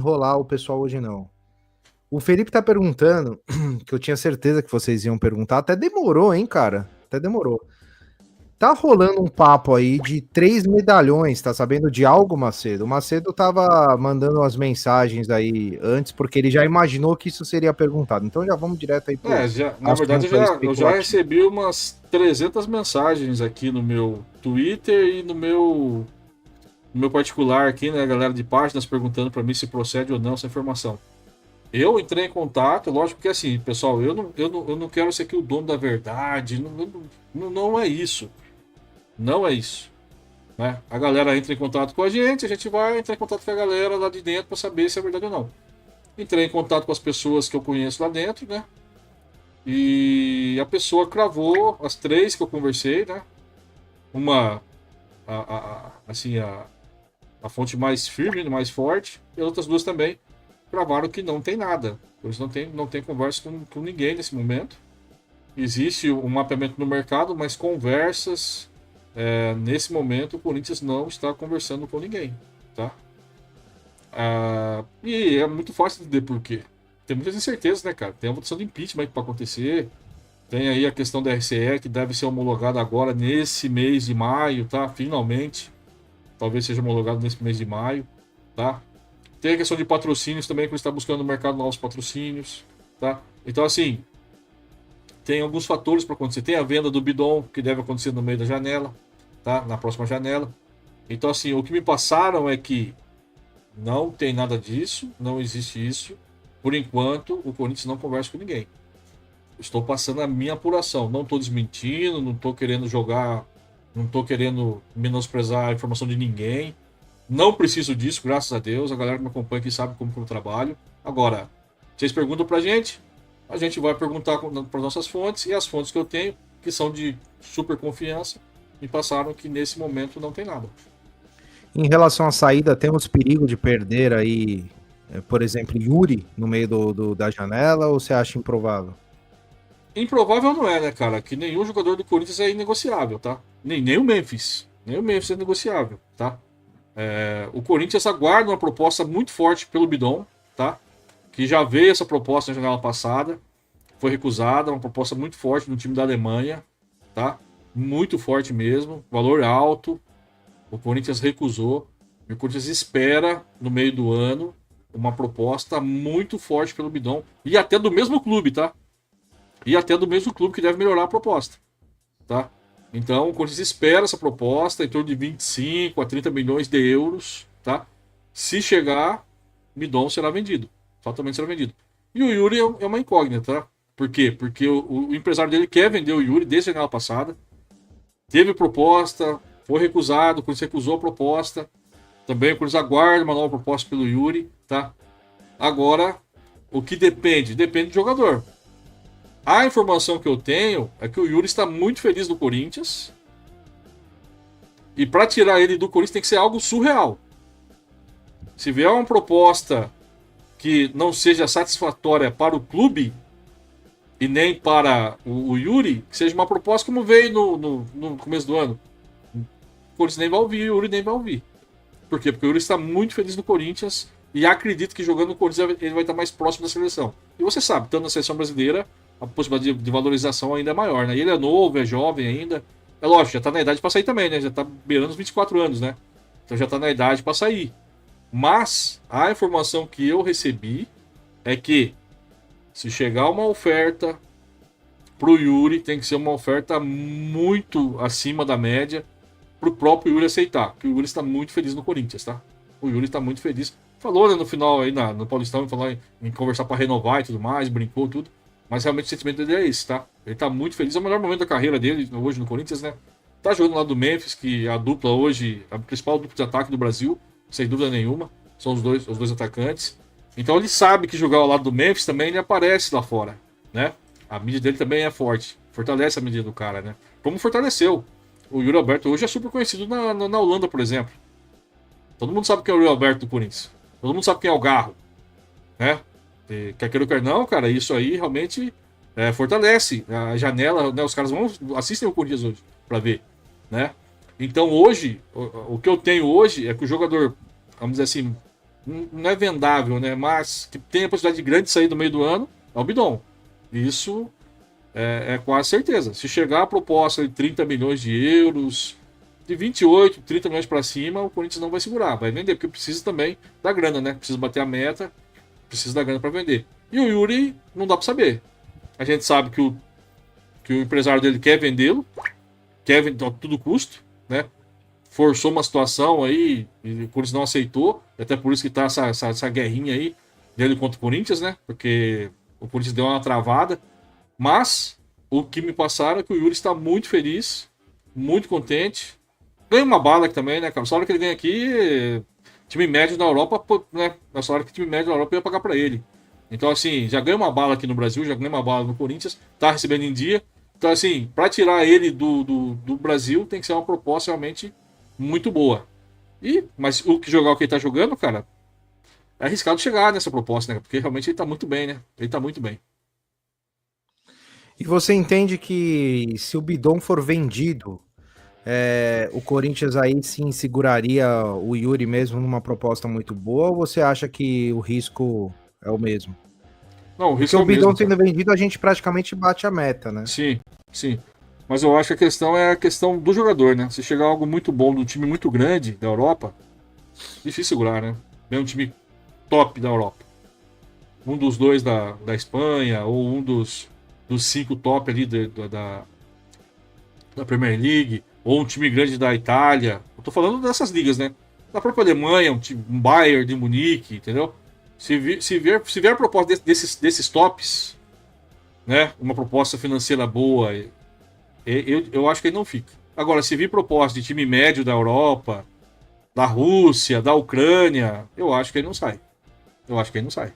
rolar o pessoal hoje não. O Felipe tá perguntando, que eu tinha certeza que vocês iam perguntar, até demorou, hein, cara? Até demorou. Tá rolando um papo aí de 3 medalhões, tá sabendo de algo, Macedo? O Macedo tava mandando as mensagens aí antes, porque ele já imaginou que isso seria perguntado. Então já vamos direto aí pro Na verdade assunto aí eu já especulativo. recebi umas 300 mensagens aqui no meu Twitter e no meu particular aqui, né, galera de páginas perguntando para mim se procede ou não essa informação. Eu entrei em contato, lógico que assim, pessoal, eu não quero ser aqui o dono da verdade, não é isso. Não é isso. Né? A galera entra em contato com a gente vai entrar em contato com a galera lá de dentro para saber se é verdade ou não. Entrei em contato com as pessoas que eu conheço lá dentro, né? E a pessoa cravou as três que eu conversei, né? Uma, assim, a fonte mais firme, mais forte, e as outras duas também cravaram que não tem nada. Eles não tem conversa com ninguém nesse momento. Existe um mapeamento no mercado, mas conversas, nesse momento, o Corinthians não está conversando com ninguém, tá? E é muito fácil de entender por quê. Tem muitas incertezas, né, cara? Tem a votação de impeachment para acontecer. Tem aí a questão da RCE, que deve ser homologada agora nesse mês de maio, tá? Finalmente. Talvez seja homologado nesse mês de maio, tá? Tem a questão de patrocínios também, que está buscando no mercado novos patrocínios, tá? Então, assim, tem alguns fatores para acontecer. Tem a venda do Bidon, que deve acontecer no meio da janela, tá? Na próxima janela. Então, assim, o que me passaram é que não tem nada disso, não existe isso. Por enquanto, o Corinthians não conversa com ninguém. Estou passando a minha apuração. Não estou desmentindo, não estou querendo jogar, não estou querendo menosprezar a informação de ninguém. Não preciso disso, graças a Deus. A galera que me acompanha aqui sabe como que eu trabalho. Agora, vocês perguntam pra gente, a gente vai perguntar para nossas fontes, e as fontes que eu tenho, que são de super confiança, me passaram que nesse momento não tem nada. Em relação à saída, temos perigo de perder aí, por exemplo, Yuri no meio da janela, ou você acha improvável? Improvável não é, né, cara? Que nenhum jogador do Corinthians é inegociável, tá? Nem o Memphis. Nem o Memphis é negociável, tá? O Corinthians aguarda uma proposta muito forte pelo Bidon, tá? Que já veio essa proposta na janela passada, foi recusada, uma proposta muito forte no time da Alemanha, tá? Muito forte mesmo, valor alto. O Corinthians recusou. E o Corinthians espera, no meio do ano, uma proposta muito forte pelo Bidon. E até do mesmo clube, tá? E até do mesmo clube que deve melhorar a proposta, tá? Então o Corinthians espera essa proposta em torno de 25 a 30 milhões de euros, tá? Se chegar, Bidon será vendido. Fatalmente será vendido. E o Yuri é uma incógnita, tá? Por quê? Porque o empresário dele quer vender o Yuri desde a janela passada. Teve proposta, foi recusado, o Corinthians recusou a proposta. Também o Corinthians aguarda uma nova proposta pelo Yuri, tá? Agora, o que depende? Depende do jogador. A informação que eu tenho é que o Yuri está muito feliz no Corinthians. E para tirar ele do Corinthians tem que ser algo surreal. Se vier uma proposta que não seja satisfatória para o clube e nem para o Yuri, que seja uma proposta como veio no começo do ano, o Corinthians nem vai ouvir, o Yuri nem vai ouvir. Por quê? Porque o Yuri está muito feliz no Corinthians e acredito que jogando no Corinthians ele vai estar mais próximo da seleção. E você sabe, estando na seleção brasileira, a possibilidade de valorização ainda é maior, né? E ele é novo, é jovem ainda. É lógico, já está na idade para sair também, né? Já está beirando os 24 anos, né? Então já está na idade para sair. Mas a informação que eu recebi é que se chegar uma oferta pro Yuri, tem que ser uma oferta muito acima da média pro próprio Yuri aceitar. Porque o Yuri está muito feliz no Corinthians, tá? O Yuri está muito feliz. Falou, né, no final aí no Paulistão, falou em conversar para renovar e tudo mais, brincou tudo. Mas realmente o sentimento dele é esse, tá? Ele tá muito feliz. É o melhor momento da carreira dele hoje no Corinthians, né? Tá jogando lá do Memphis, que a dupla hoje, a principal dupla de ataque do Brasil, sem dúvida nenhuma. São os dois atacantes. Então ele sabe que jogar ao lado do Memphis também ele aparece lá fora, né? A mídia dele também é forte. Fortalece a mídia do cara, né? Como fortaleceu. O Yuri Alberto hoje é super conhecido na Holanda, por exemplo. Todo mundo sabe quem é o Yuri Alberto do Corinthians. Todo mundo sabe quem é o Garro, né? E, quer queira ou quer não, cara, isso aí realmente fortalece a janela, né? Os caras assistem o Corinthians hoje pra ver, né? Então hoje, o que eu tenho hoje é que o jogador, vamos dizer assim, não é vendável, né? Mas que tem a possibilidade grande de sair no meio do ano, é o Bidon. Isso é quase certeza. Se chegar a proposta de 30 milhões de euros, de 28, 30 milhões para cima, o Corinthians não vai segurar, vai vender, porque precisa também da grana, né? Precisa bater a meta, precisa da grana para vender. E o Yuri, não dá para saber. A gente sabe que o empresário dele quer vendê-lo, quer vender a todo custo, né? Forçou uma situação aí, e o Corinthians não aceitou, até por isso que tá essa guerrinha aí dele contra o Corinthians, né? Porque o Corinthians deu uma travada. Mas o que me passaram é que o Yuri está muito feliz, muito contente. Ganha uma bala aqui também, né, cara? Só hora que ele vem aqui, time médio da Europa, né? Nessa hora que o time médio da Europa ia pagar para ele. Então, assim, já ganha uma bala aqui no Brasil, já ganha uma bala no Corinthians, tá recebendo em dia. Então, assim, para tirar ele do Brasil, tem que ser uma proposta realmente muito boa. Mas o que jogar o que ele tá jogando, cara, é arriscado chegar nessa proposta, né? Porque realmente ele tá muito bem, né? Ele tá muito bem. E você entende que se o Bidon for vendido, o Corinthians aí sim seguraria o Yuri mesmo numa proposta muito boa, ou você acha que o risco é o mesmo? Não, o Porque risco é o o Bidon mesmo, sendo cara. vendido, a gente praticamente bate a meta, né? Sim, sim. Mas eu acho que a questão é a questão do jogador, né? Se chegar algo muito bom de um time muito grande da Europa, difícil segurar, né? Vem um time top da Europa. Um dos dois da Espanha, ou um dos 5 top ali da Premier League, ou um time grande da Itália. Eu tô falando dessas ligas, né? Da própria Alemanha, um Bayern de Munique, entendeu? Se vier proposta desses tops, né? Uma proposta financeira boa, eu acho que ele não fica. Agora, se vir proposta de time médio da Europa, da Rússia, da Ucrânia, eu acho que ele não sai. Eu acho que ele não sai.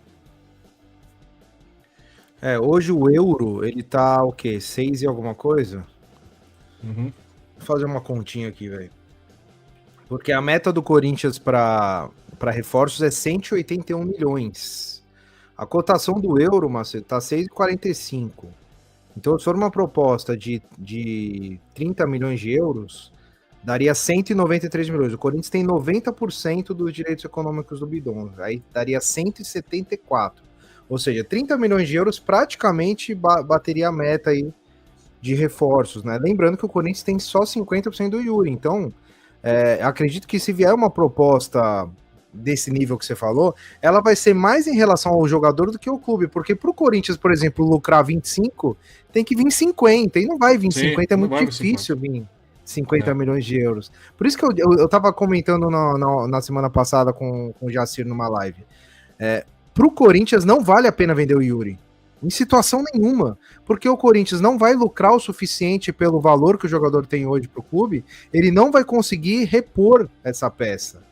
Hoje o euro, ele tá o quê? 6 e alguma coisa? Uhum. Vou fazer uma continha aqui, velho. Porque a meta do Corinthians para reforços é 181 milhões. A cotação do euro, Marcelo, tá 6,45. Então, se for uma proposta de 30 milhões de euros, daria 193 milhões. O Corinthians tem 90% dos direitos econômicos do Bidon. Aí daria 174. Ou seja, 30 milhões de euros praticamente bateria a meta aí de reforços, né? Lembrando que o Corinthians tem só 50% do Yuri. Então, acredito que se vier uma proposta desse nível que você falou, ela vai ser mais em relação ao jogador do que ao clube, porque para o Corinthians, por exemplo, lucrar 25, tem que vir 50, e não vai vir Sim, 50, é não muito vai difícil vir 50 É. milhões de euros. Por isso que eu tava comentando na semana passada com o Jacir numa live. Para o Corinthians não vale a pena vender o Yuri. Em situação nenhuma. Porque o Corinthians não vai lucrar o suficiente pelo valor que o jogador tem hoje para o clube, ele não vai conseguir repor essa peça.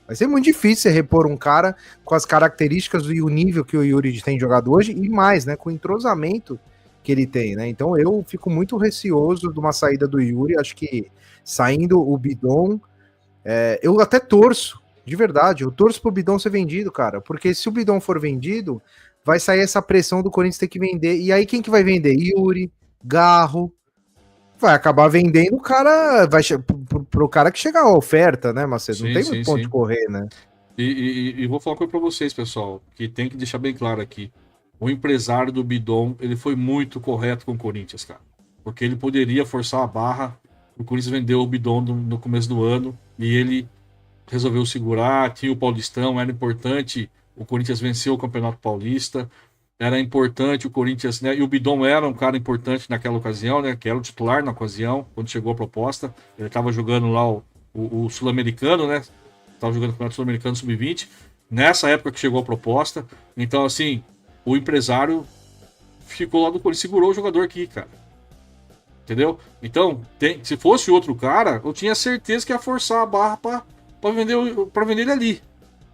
Vai ser muito difícil você repor um cara com as características e o nível que o Yuri tem jogado hoje, e mais, né, com o entrosamento que ele tem, né? Então eu fico muito receoso de uma saída do Yuri. Acho que saindo o Bidon, eu até torço, de verdade, eu torço pro Bidon ser vendido, cara, porque se o Bidon for vendido, vai sair essa pressão do Corinthians ter que vender, e aí quem que vai vender? Yuri, Garro, vai acabar vendendo o cara, pro cara que chegar a oferta, né, Macedo? Não Sim, tem muito sim, ponto de sim. correr, né? E vou falar uma coisa pra vocês, pessoal, que tem que deixar bem claro aqui. O empresário do Bidon, ele foi muito correto com o Corinthians, cara. Porque ele poderia forçar a barra. O Corinthians vendeu o Bidon no começo do ano e ele resolveu segurar. Tinha o Paulistão, era importante. O Corinthians venceu o Campeonato Paulista. Era importante o Corinthians, né? E o Bidon era um cara importante naquela ocasião, né? Que era o titular na ocasião, quando chegou a proposta. Ele estava jogando lá o Sul-Americano, né? Estava jogando o Campeonato Sul-Americano Sub-20. Nessa época que chegou a proposta. Então, assim, o empresário ficou lá do Corinthians, segurou o jogador aqui, cara. Entendeu? Então, se fosse outro cara, eu tinha certeza que ia forçar a barra para vender ele ali.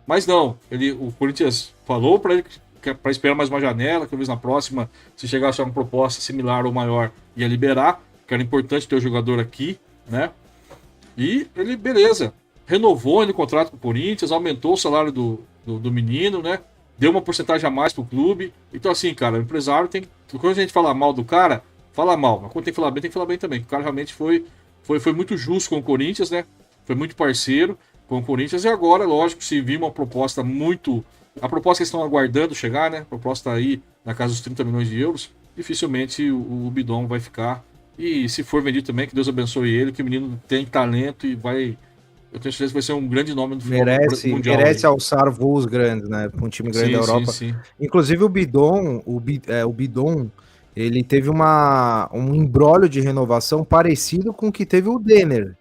Mas não, o Corinthians falou para ele para esperar mais uma janela, que talvez na próxima, se chegasse a uma proposta similar ou maior, ia liberar, que era importante ter o jogador aqui, né? E ele, beleza, renovou ele o contrato com o Corinthians, aumentou o salário do menino, né? Deu uma porcentagem a mais pro clube. Então, assim, cara, o empresário tem que. Quando a gente fala mal do cara, fala mal. Mas quando tem que falar bem também. O cara realmente foi muito justo com o Corinthians, né? Foi muito parceiro. com o Corinthians. E agora, lógico, se vir uma proposta muito... A proposta que eles estão aguardando chegar, né? A proposta aí na casa dos 30 milhões de euros, dificilmente o Bidon vai ficar. E se for vendido também, que Deus abençoe ele, que o menino tem talento e vai... Eu tenho certeza que vai ser um grande nome do futebol mundial. Merece alçar voos grandes, né? Para um time grande da Europa. Sim. Inclusive o Bidon, ele teve um imbróglio de renovação parecido com o que teve o Denner.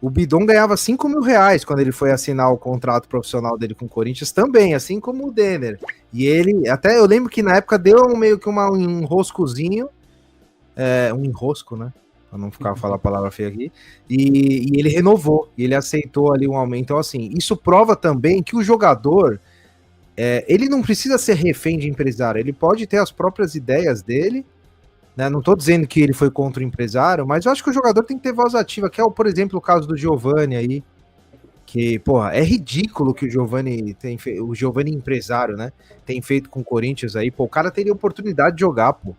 O Bidon ganhava R$5.000 quando ele foi assinar o contrato profissional dele com o Corinthians também, assim como o Denner. E ele, até eu lembro que na época deu meio que um enroscozinho, um enrosco, né? Pra não ficar falar a palavra feia aqui, e ele renovou, e ele aceitou ali um aumento. Então, assim, isso prova também que o jogador, ele não precisa ser refém de empresário, ele pode ter as próprias ideias dele, né? Não tô dizendo que ele foi contra o empresário, mas eu acho que o jogador tem que ter voz ativa, que é, por exemplo, o caso do Giovani aí, que, porra, é ridículo que o Giovani o Giovani empresário, né, tem feito com o Corinthians aí. Pô, o cara teria oportunidade de jogar, pô.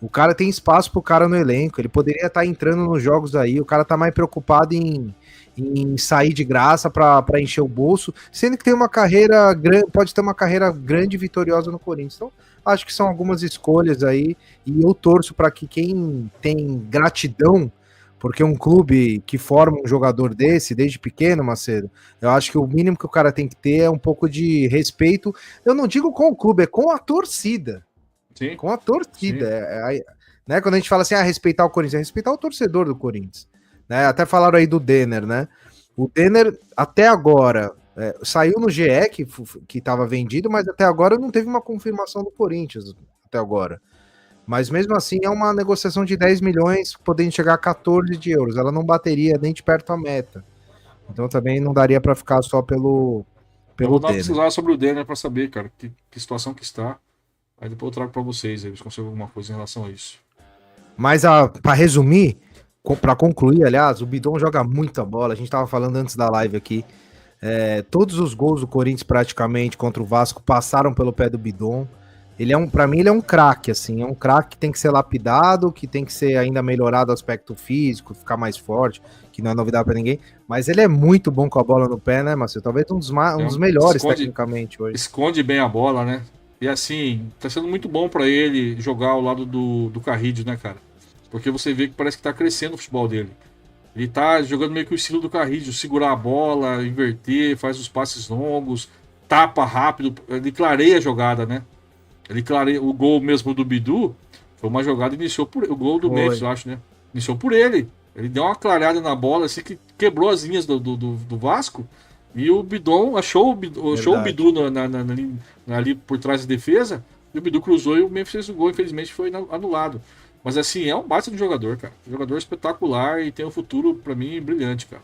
O cara tem espaço pro cara no elenco, ele poderia estar entrando nos jogos aí, o cara tá mais preocupado em sair de graça para encher o bolso, sendo que tem uma carreira grande, pode ter uma carreira grande e vitoriosa no Corinthians. Então, acho que são algumas escolhas aí, e eu torço para que quem tem gratidão, porque um clube que forma um jogador desse desde pequeno, Macedo, eu acho que o mínimo que o cara tem que ter é um pouco de respeito. Eu não digo com o clube, é com a torcida. Sim. Com a torcida. Né? Quando a gente fala assim, respeitar o Corinthians, é respeitar o torcedor do Corinthians. Né? Até falaram aí do Denner, né? O Denner, até agora, saiu no GE que estava vendido, mas até agora não teve uma confirmação do Corinthians, até agora. Mas mesmo assim, é uma negociação de 10 milhões, podendo chegar a 14 de euros. Ela não bateria nem de perto a meta. Então também não daria para ficar só pelo Eu vou dar uma Denner. pesquisada sobre o Denner para saber, cara, que situação que está. Aí depois eu trago para vocês, eles conseguem alguma coisa em relação a isso. Mas para resumir, para concluir, aliás, o Bidon joga muita bola. A gente tava falando antes da live aqui. Todos os gols do Corinthians praticamente contra o Vasco passaram pelo pé do Bidon. Para mim, ele é um craque, assim, é um craque que tem que ser lapidado, que tem que ser ainda melhorado o aspecto físico, ficar mais forte, que não é novidade para ninguém. Mas ele é muito bom com a bola no pé, né, Marcelo? Talvez um dos melhores tecnicamente hoje. Esconde bem a bola, né? E assim, tá sendo muito bom para ele jogar ao lado do Carrillo, né, cara? Porque você vê que parece que tá crescendo o futebol dele. Ele tá jogando meio que o estilo do Carrillo, segurar a bola, inverter, faz os passes longos, tapa rápido, ele clareia a jogada, né? Ele clareia o gol mesmo do Bidu, foi uma jogada, iniciou por o gol do Memphis, eu acho, né? Iniciou por ele. Ele deu uma clareada na bola, assim, que quebrou as linhas do Vasco. E o Bidon achou o Bidu ali por trás da defesa. E o Bidu cruzou e o Memphis fez o gol. Infelizmente foi anulado. Mas assim, é um baita de jogador, cara. Jogador espetacular e tem um futuro, pra mim, brilhante, cara.